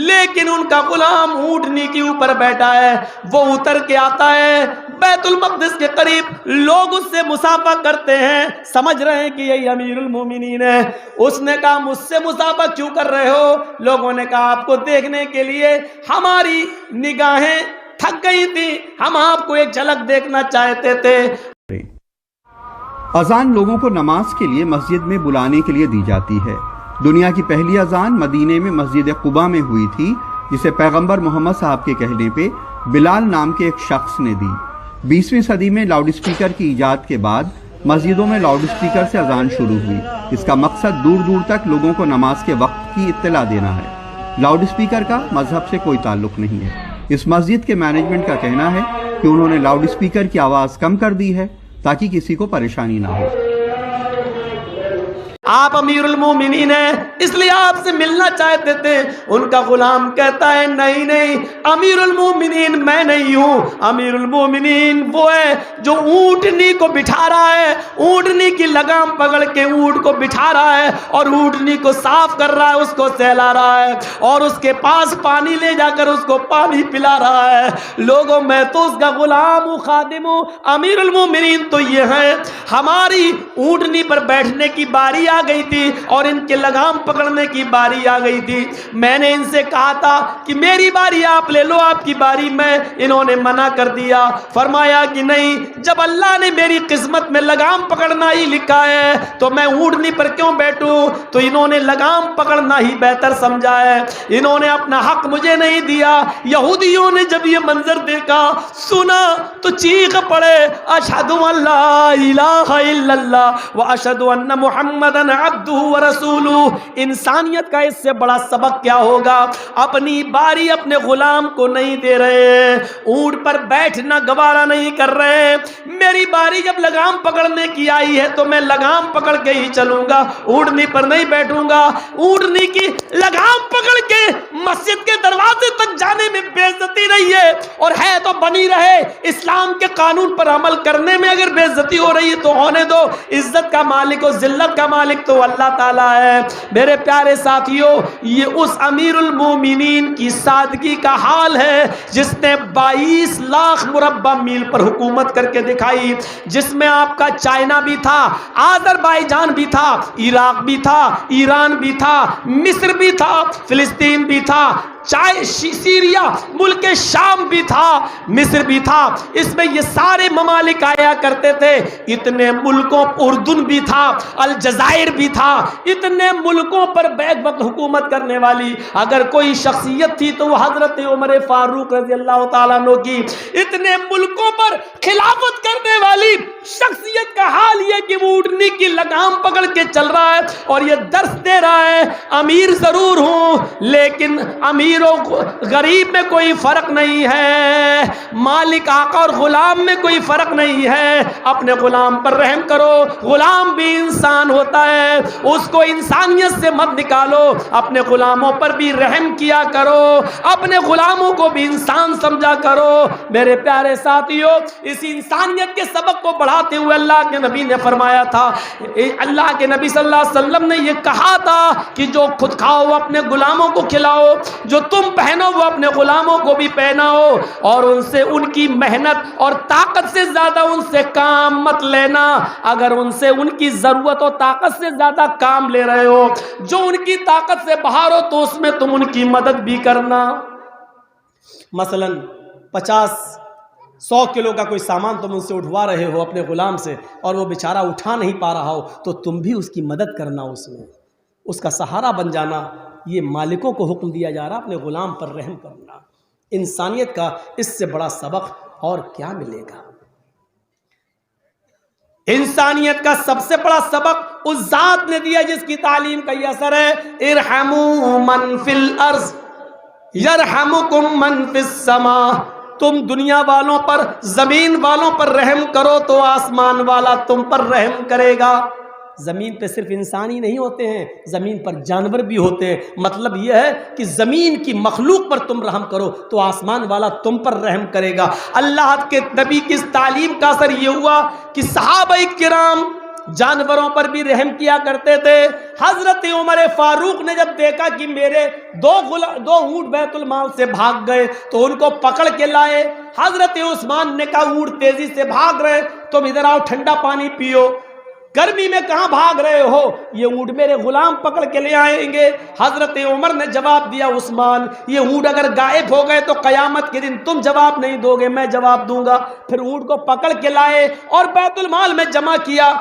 لیکن ان کا غلام اونٹنی کے اوپر بیٹھا ہے، وہ اتر کے آتا ہے بیت المقدس کے قریب، لوگ اس سے مصافحہ کرتے ہیں، سمجھ رہے ہیں کہ یہی امیر المومنین ہے۔ اس نے کہا مجھ سے مصافحہ کیوں کر رہے ہو؟ لوگوں نے کہا آپ کو دیکھنے کے لیے ہماری نگاہیں تھک گئی تھی، ہم آپ کو ایک جھلک دیکھنا چاہتے تھے۔ اذان لوگوں کو نماز کے لیے مسجد میں بلانے کے لیے دی جاتی ہے۔ دنیا کی پہلی اذان مدینے میں مسجد قباء میں ہوئی تھی، جسے پیغمبر محمد صاحب کے کہنے پہ بلال نام کے ایک شخص نے دی۔ 20ویں صدی میں لاؤڈ اسپیکر کی ایجاد کے بعد مسجدوں میں لاؤڈ اسپیکر سے اذان شروع ہوئی۔ اس کا مقصد دور دور تک لوگوں کو نماز کے وقت کی اطلاع دینا ہے۔ لاؤڈ اسپیکر کا مذہب سے کوئی تعلق نہیں ہے۔ اس مسجد کے مینجمنٹ کا کہنا ہے کہ انہوں نے لاؤڈ اسپیکر کی آواز کم کر دی ہے تاکہ کسی کو پریشانی نہ ہو۔ آپ امیر المومنین ہیں، اس لیے آپ سے ملنا چاہتے تھے۔ ان کا غلام کہتا ہے نہیں نہیں، امیر المومنین میں نہیں ہوں، امیر المومنین وہ ہے جو اونٹنی کو بٹھا رہا ہے، اونٹنی کی لگام پکڑ کے اونٹ کو بٹھا رہا ہے اور اونٹنی کو صاف کر رہا ہے، اس کو سہلا رہا ہے اور اس کے پاس پانی لے جا کر اس کو پانی پلا رہا ہے۔ لوگوں میں تو اس کا غلام ہوں، خادم ہوں، امیر المومنین تو یہ ہے۔ ہماری اونٹنی پر بیٹھنے کی باری آ گئی تھی اور ان کے لگام پکڑنے کی باری آ گئی تھی۔ میں نے ان سے کہا تھا کہ میری باری آپ لے لو، آپ کی باری میں، انہوں نے منع کر دیا۔ فرمایا کہ نہیں، جب اللہ نے میری قسمت میں لگام پکڑنا ہی لکھا ہے تو میں اونٹنی پر کیوں بیٹھوں؟ تو انہوں نے لگام پکڑنا ہی بہتر سمجھا ہے، انہوں نے اپنا حق مجھے نہیں دیا۔ یہودیوں نے جب یہ منظر دیکھا، سنا تو چیخ پڑے، اشہد ان لا الہ الا اللہ واشہد ان محمدن عبدہ ورسولہ۔ انسانیت کا اس سے بڑا سبق کیا ہوگا؟ اپنی باری اپنے غلام کو نہیں دے رہے، اونٹ پر بیٹھنا گوارا نہیں کر رہے۔ میری باری جب لگام پکڑنے کی آئی ہے تو میں لگام پکڑ کے ہی چلوں گا، اونٹنی پر نہیں بیٹھوں گا۔ اونٹنی کی لگام پکڑ کے مسجد کے دروازے تک جانے میں بے عزتی نہیں ہے، اور ہے تو بنی رہے۔ اسلام کے قانون پر عمل کرنے میں اگر بے عزتی ہو رہی ہے تو ہونے دو، عزت کا مالک و ذلت کا مالک تو اللہ تعالیٰ ہے۔ میرے پیارے ساتھیوں، یہ اس امیر المومنین کی سادگی کا حال ہے جس نے 22 لاکھ مربع میل پر حکومت کر کے دکھائی، جس میں آپ کا چائنا بھی تھا، آذربائیجان بھی تھا، عراق بھی تھا، ایران بھی تھا، مصر بھی تھا، فلسطین بھی تھا، سیریا ملک شام بھی تھا، مصر بھی تھا۔ اس میں یہ سارے ممالک آیا کرتے تھے۔ اتنے ملکوں، اردن بھی تھا، الجزائر بھی تھا، اتنے ملکوں پر بیک وقت حکومت کرنے والی اگر کوئی شخصیت تھی تو وہ حضرت عمر فاروق رضی اللہ تعالیٰ عنہ کی۔ اتنے ملکوں پر خلافت کرنے والی شخصیت کا حال یہ کہ وہ اونٹنی کی لگام پکڑ کے چل رہا ہے اور یہ درس دے رہا ہے، امیر ضرور ہوں لیکن امیر غریب میں کوئی فرق نہیں ہے، مالک آقا اور غلام میں کوئی فرق نہیں ہے۔ اپنے غلام پر رحم کرو، غلام بھی انسان ہوتا ہے، اس کو انسانیت سے مت نکالو، اپنے غلاموں پر بھی رحم کیا کرو، اپنے غلاموں کو بھی انسان سمجھا کرو۔ میرے پیارے ساتھیوں، اس انسانیت کے سبق کو بڑھاتے ہوئے اللہ کے نبی نے فرمایا تھا، اللہ کے نبی صلی اللہ علیہ وسلم نے یہ کہا تھا کہ جو خود کھاؤ اپنے غلاموں کو کھلاؤ، جو تم پہنو وہ اپنے غلاموں کو بھی پہناؤ، اور ان سے ان کی محنت اور طاقت سے زیادہ ان سے کام مت لینا۔ اگر ان سے ان کی ضرورت اور طاقت سے زیادہ کام لے رہے ہو، جو ان کی طاقت سے باہر ہو تو اس میں تم ان کی مدد بھی کرنا۔ مثلا 50-100 کلو کا کوئی سامان تم ان سے اٹھوا رہے ہو اپنے غلام سے، اور وہ بیچارہ اٹھا نہیں پا رہا ہو تو تم بھی اس کی مدد کرنا، اس میں اس کا سہارا بن جانا۔ یہ مالکوں کو حکم دیا جا رہا اپنے غلام پر رحم کرنا۔ انسانیت کا اس سے بڑا سبق اور کیا ملے گا؟ انسانیت کا سب سے بڑا سبق اس ذات نے دیا جس کی تعلیم کا یہ اثر ہے، ارحموا من فی الارض یرحمکم من فی السماء۔ تم دنیا والوں پر، زمین والوں پر رحم کرو تو آسمان والا تم پر رحم کرے گا۔ زمین پہ صرف انسان ہی نہیں ہوتے ہیں، زمین پر جانور بھی ہوتے ہیں۔ مطلب یہ ہے کہ زمین کی مخلوق پر تم رحم کرو تو آسمان والا تم پر رحم کرے گا۔ اللہ کے نبی کی اس تعلیم کا اثر یہ ہوا کہ صحابہ کرام جانوروں پر بھی رحم کیا کرتے تھے۔ حضرت عمر فاروق نے جب دیکھا کہ میرے دو اونٹ بیت المال سے بھاگ گئے تو ان کو پکڑ کے لائے۔ حضرت عثمان نے کہا اونٹ تیزی سے بھاگ رہے، تم ادھر آؤ ٹھنڈا پانی پیو، گرمی میں کہاں بھاگ رہے ہو، یہ اونٹ میرے غلام پکڑ کے لے آئیں گے۔ حضرت عمر نے جواب دیا عثمان یہ اونٹ اگر غائب ہو گئے تو قیامت کے دن تم جواب نہیں دو گے، میں جواب دوں گا۔ پھر اونٹ کو پکڑ کے لائے اور بیت المال میں جمع کیا۔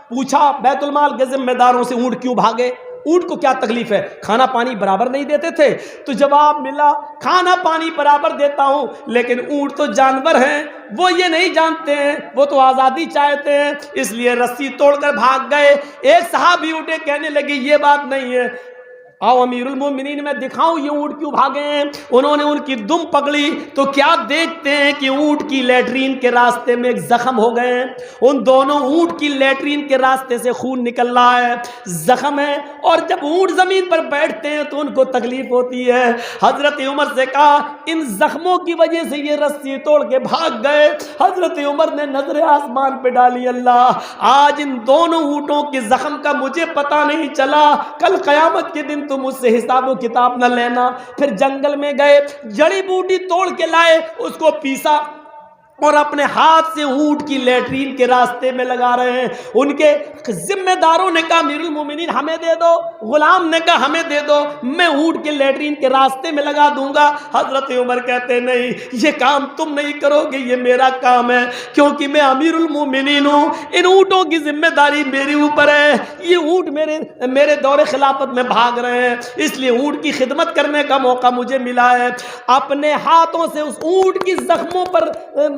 پوچھا بیت المال کے ذمہ داروں سے اونٹ کیوں بھاگے، اونٹ کو کیا تکلیف ہے، کھانا پانی برابر نہیں دیتے تھے؟ تو جواب ملا کھانا پانی برابر دیتا ہوں لیکن اونٹ تو جانور ہیں، وہ یہ نہیں جانتے ہیں، وہ تو آزادی چاہتے ہیں، اس لیے رسی توڑ کر بھاگ گئے۔ ایک صحابی اٹھے کہنے لگے یہ بات نہیں ہے، آؤ امیر المومنین میں دکھاؤں یہ اونٹ کیوں بھاگے ہیں۔ انہوں نے ان کی دم پکڑی تو کیا دیکھتے ہیں کہ اونٹ کی لیٹرین کے راستے میں ایک زخم ہو گئے ہیں، ان دونوں اونٹ کی لیٹرین کے راستے سے خون نکل رہا ہے، زخم ہے، اور جب اونٹ زمین پر بیٹھتے ہیں تو ان کو تکلیف ہوتی ہے۔ حضرت عمر سے کہا ان زخموں کی وجہ سے یہ رسی توڑ کے بھاگ گئے۔ حضرت عمر نے نظر آسمان پہ ڈالی، اللہ آج ان دونوں اونٹوں کے زخم کا مجھے پتہ نہیں چلا، کل قیامت کے دن تم مجھ سے حساب و کتاب نہ لینا۔ پھر جنگل میں گئے، جڑی بوٹی توڑ کے لائے، اس کو پیسا اور اپنے ہاتھ سے اونٹ کی لیٹرین کے راستے میں لگا رہے ہیں۔ ان کے ذمہ داروں نے کہا امیر المومنین ہمیں دے دو، غلام نے کہا ہمیں دے دو، میں اونٹ کے لیٹرین کے راستے میں لگا دوں گا۔ حضرت عمر کہتے نہیں یہ کام تم نہیں کرو گے، یہ میرا کام ہے کیونکہ میں امیر المومنین ہوں، ان اونٹوں کی ذمہ داری میرے اوپر ہے، یہ اونٹ میرے دور خلافت میں بھاگ رہے ہیں، اس لیے اونٹ کی خدمت کرنے کا موقع مجھے ملا ہے۔ اپنے ہاتھوں سے اس اونٹ کی زخموں پر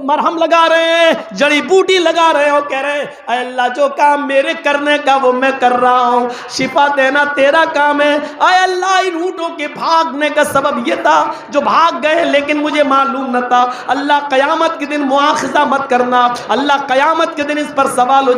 مرہم لگا رہے ہیں، جڑی بوٹی لگا رہے ہیں، اور کہہ رہے ہیں اے اللہ جو کام میرے کرنے کا وہ میں کر رہا ہوں، شفا دینا تیرا کام ہے۔ اے اللہ ان اونٹوں کے بھاگنے کا سبب یہ تھا جو بھاگ گئے لیکن مجھے معلوم نہ تھا، اللہ قیامت کے دن مواخذہ مت کرنا، اللہ قیامت کے دن اس پر سوال ہو